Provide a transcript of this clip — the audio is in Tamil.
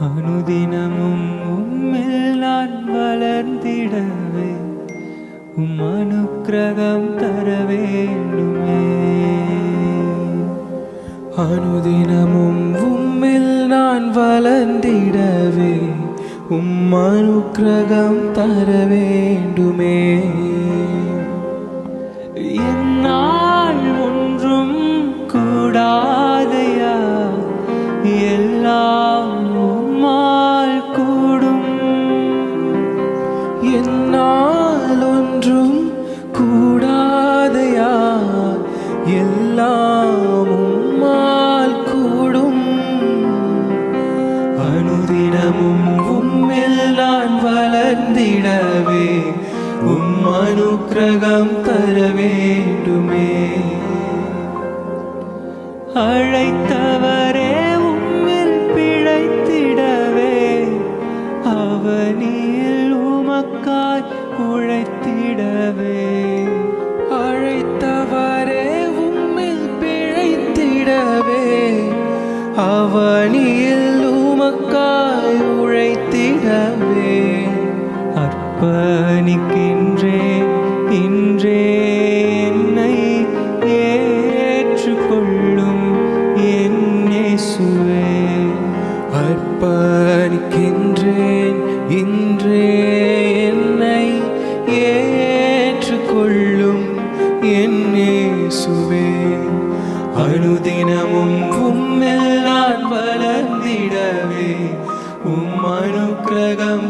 அனுதினமும் உம்மில் நான் வளர்ந்திடவே அனுக்கிரகம் தர வேண்டுமே. அனுதினமும் உம்மில் நான் வளர்ந்திடவே அனுக்கிரகம் தர வேண்டுமே. என்னால் ஒன்றும் கூடாதையா, எல்லாம் உம்மால் கூடும். என்னால் ஒன்றும் கூடாதையா, எல்லாம் உம்மால் கூடும். அனுதினமும் உம்மில் நான் வளர்ந்திடவே அனுக்கிரகம் தர வேண்டுமே. அழைத்தவரே உம்மில் பிழைத்திடவே அவனில் உமக்காய் உழைத்திடவே. அழைத்தவரே உம்மில் பிழைத்திடவே அவனில் உமக்காய் உழைத்திடவே. அர்ப்பணிக்கின்றேன் இன்றே என்னை ஏற்றுக்கொள்ளும் என் இயேசுவே. அர்ப்பணிக்கின்றேன் இன்றே என்னை ஏற்றுக்கொள்ளும் என் இயேசுவே. அனுதினமும் உம்மில் நான் வளர்ந்திடவே அனுக்கிரகம்